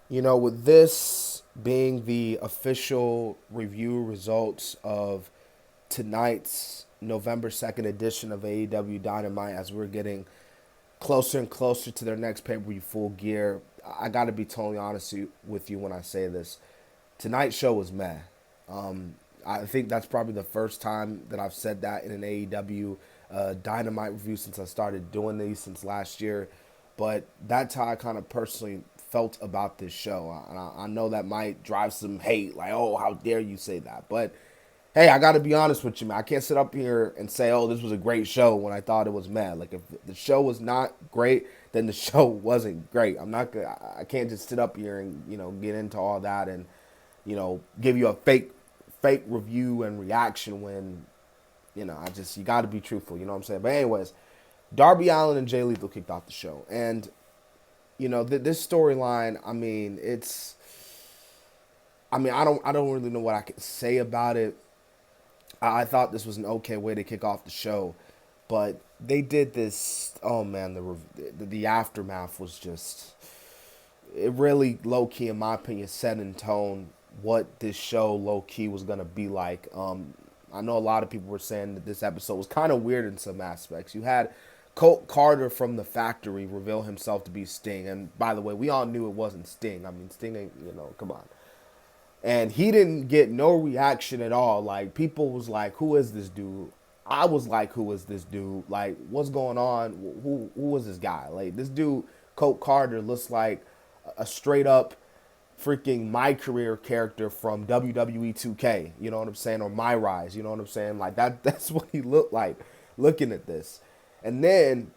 With this being the official review results of tonight's November 2nd edition of AEW Dynamite, as we're getting closer and closer to their next pay-per-view Full Gear, I got to be totally honest with you when I say this. Tonight's show was meh. I think that's probably the first time that I've said that in an AEW Dynamite review since I started doing these since last year. But that's how I kind of personally felt about this show. And I know that might drive some hate, like, oh, how dare you say that? But hey, I got to be honest with you, man. I can't sit up here and say, oh, this was a great show when I thought it was mad. Like, if the show was not great, then the show wasn't great. I'm not gonna, I can't just sit up here and, get into all that and, give you a fake review and reaction when, you got to be truthful. You know what I'm saying? But anyways, Darby Allin and Jay Lethal kicked off the show. And, this storyline, I don't really know what I can say about it. I thought this was an okay way to kick off the show, but they did this. Oh man, the aftermath was just, it really low key, in my opinion, set in tone what this show low key was gonna be like. I know a lot of people were saying that this episode was kind of weird in some aspects. You had Colt Carter from the factory reveal himself to be Sting, and by the way, we all knew it wasn't Sting. I mean, Sting ain't, come on. And he didn't get no reaction at all. Like, people was like, who is this dude? I was like, who is this dude? Like, what's going on? Who is this guy? Like, this dude, Colt Carter, looks like a straight up freaking My Career character from WWE 2K. You know what I'm saying? Or My Rise. You know what I'm saying? Like, that's what he looked like looking at this. And then,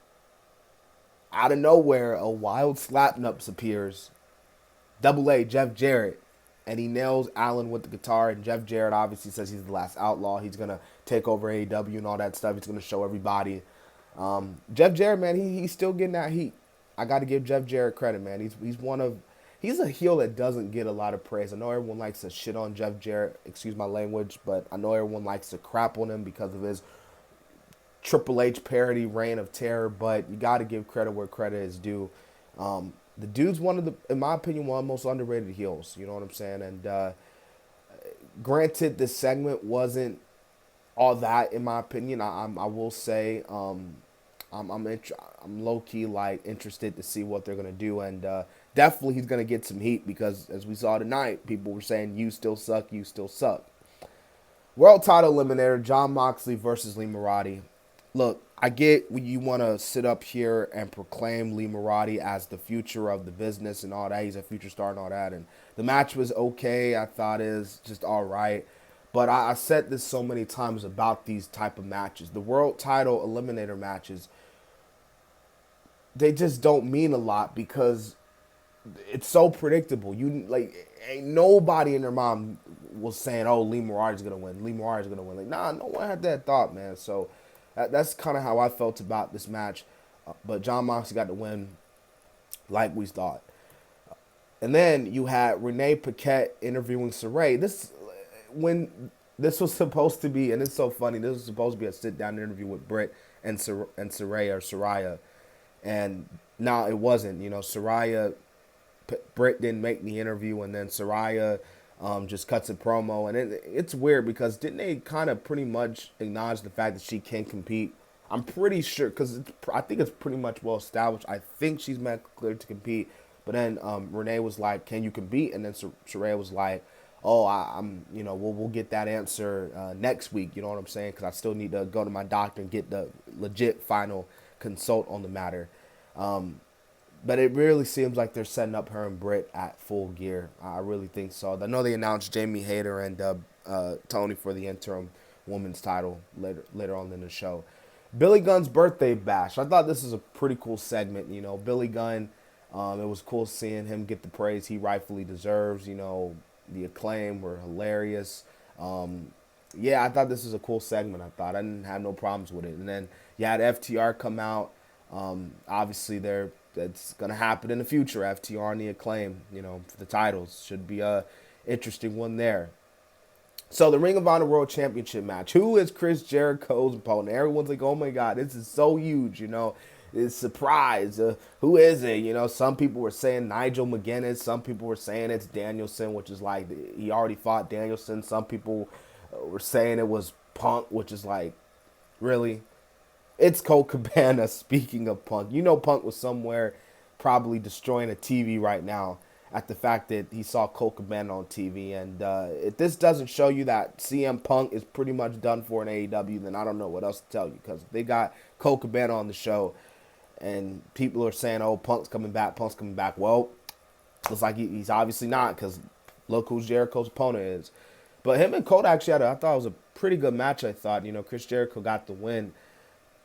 out of nowhere, a wild slapnuts appears. Double A, Jeff Jarrett, and he nails Allen with the guitar. And Jeff Jarrett obviously says he's the last outlaw. He's gonna take over AEW and all that stuff. He's gonna show everybody. Jeff Jarrett, man, he's still getting that heat. I got to give Jeff Jarrett credit, man. He's a heel that doesn't get a lot of praise. I know everyone likes to shit on Jeff Jarrett. Excuse my language, but I know everyone likes to crap on him because of his Triple H parody reign of terror. But you got to give credit where credit is due. The dude's one of the, in my opinion, one of the most underrated heels. You know what I'm saying? And granted, this segment wasn't all that, in my opinion. I will say, I'm low key like interested to see what they're gonna do, and definitely he's gonna get some heat because, as we saw tonight, people were saying you still suck, you still suck. World title eliminator John Moxley versus Lee Moriarty. Look, I get you want to sit up here and proclaim Lee Moriarty as the future of the business and all that. He's a future star and all that. And the match was okay. I thought it was just all right. But I said this so many times about these type of matches. The world title eliminator matches, they just don't mean a lot because it's so predictable. You like ain't nobody in their mind was saying, "Oh, Lee Moriarty's gonna win. Lee Moriarty's gonna win." Like, nah, no one had that thought, man. So that's kind of how I felt about this match. But John Moxley got to win, like we thought. And then you had Renee Paquette interviewing Saraya. When this was supposed to be, and it's so funny. This was supposed to be a sit down interview with Britt and Saraya, and no, it wasn't. Britt didn't make the interview, and then Saraya just cuts a promo, and it's weird because didn't they kind of pretty much acknowledge the fact that she can compete? I'm pretty sure because I think it's pretty much well established. I think she's met cleared to compete, but then Renee was like, "Can you compete?" And then Saraya was like, "Oh, I'm we'll get that answer next week." You know what I'm saying? Because I still need to go to my doctor and get the legit final consult on the matter. But it really seems like they're setting up her and Britt at Full Gear. I really think so. I know they announced Jamie Hayter and Tony for the interim women's title later on in the show. Billy Gunn's birthday bash. I thought this was a pretty cool segment. Billy Gunn. It was cool seeing him get the praise he rightfully deserves. The acclaim were hilarious. Yeah, I thought this was a cool segment. I didn't have no problems with it. And then you had FTR come out. Obviously, that's gonna happen in the future. FTR and the acclaim, for the titles should be a interesting one there. So the Ring of Honor World Championship match. Who is Chris Jericho's opponent? Everyone's like, "Oh my God, this is so huge!" It's surprise. Who is it? You know, some people were saying Nigel McGuinness. Some people were saying it's Danielson, which is like he already fought Danielson. Some people were saying it was Punk, which is like, really? It's Colt Cabana. Speaking of Punk, you know Punk was somewhere probably destroying a TV right now at the fact that he saw Colt Cabana on TV. And if this doesn't show you that CM Punk is pretty much done for in AEW, then I don't know what else to tell you, because they got Colt Cabana on the show and people are saying, oh, Punk's coming back, Punk's coming back. Well, looks like he's obviously not, because look who Jericho's opponent is. But him and Colt actually I thought it was a pretty good match, I thought. You know, Chris Jericho got the win.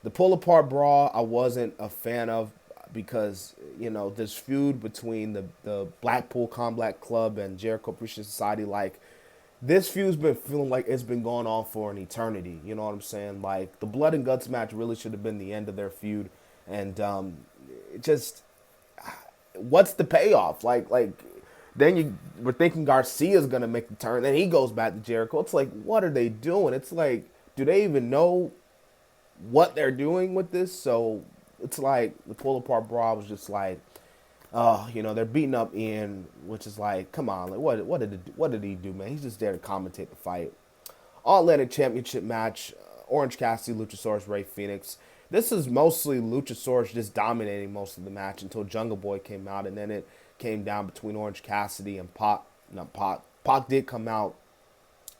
The pull-apart brawl I wasn't a fan of because, you know, this feud between the Blackpool Combat Club and Jericho Appreciation Society, like, this feud's been feeling like it's been going on for an eternity. You know what I'm saying? Like, the Blood and Guts match really should have been the end of their feud. And it just, what's the payoff? Like then we're thinking Garcia's going to make the turn. Then he goes back to Jericho. It's like, what are they doing? It's like, do they even know what they're doing with this? So it's like the pull apart brawl was just like, you know, they're beating up Ian, which is like, come on, like what did he do, man? He's just there to commentate the fight. All Atlantic Championship match, Orange Cassidy, Luchasaurus, Rey Fenix. This is mostly Luchasaurus just dominating most of the match until Jungle Boy came out, and then it came down between Orange Cassidy and Pac. Not Pac. Pac did come out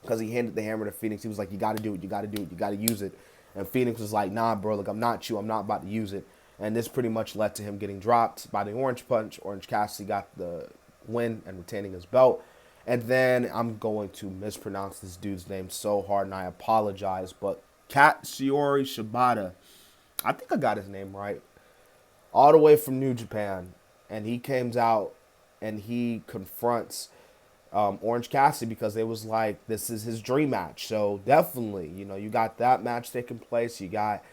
because he handed the hammer to Phoenix. He was like, you got to do it, you got to do it, you got to use it. And Phoenix was like, nah, bro, look, I'm not about to use it. And this pretty much led to him getting dropped by the Orange Punch. Orange Cassidy got the win and retaining his belt. And then I'm going to mispronounce this dude's name so hard, and I apologize, but Katsuyori Shibata, I think I got his name right, all the way from New Japan. And he comes out and he confronts Orange Cassidy because it was like, this is his dream match. So definitely, you know, you got that match taking place. You got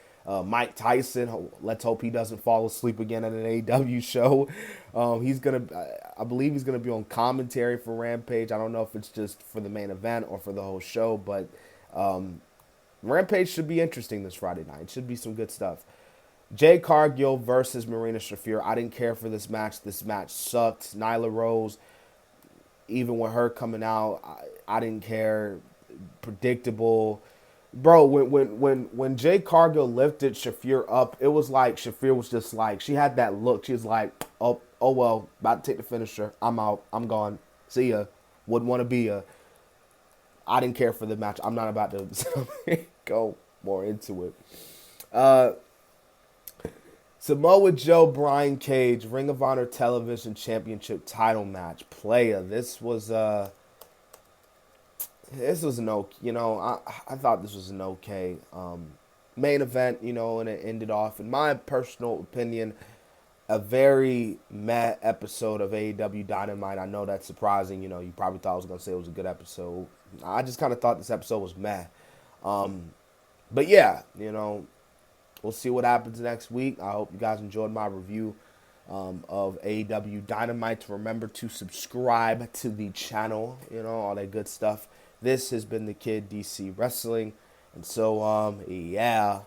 Mike Tyson. Let's hope he doesn't fall asleep again at an AEW show. I believe he's gonna be on commentary for Rampage. I don't know if it's just for the main event or for the whole show, but Rampage should be interesting this Friday night. It should be some good stuff. Jade Cargill versus Marina Shafir. I didn't care for this match. This match sucked. Nyla Rose, even with her coming out, I didn't care. Predictable. Bro, when Jade Cargill lifted Shafir up, it was like Shafir was just like, she had that look. She was like, oh well, about to take the finisher. I'm out. I'm gone. See ya. Wouldn't want to be ya. I didn't care for the match. I'm not about to go more into it. Samoa Joe, Brian Cage, Ring of Honor Television Championship title match. Playa. This was an okay, you know, I thought this was an okay main event, you know, and it ended off, in my personal opinion, a very meh episode of AEW Dynamite. I know that's surprising, you know, you probably thought I was going to say it was a good episode. I just kind of thought this episode was meh. But yeah, you know, we'll see what happens next week. I hope you guys enjoyed my review of AEW Dynamite. Remember to subscribe to the channel, you know, all that good stuff. This has been the Kid DC Wrestling. And so, yeah.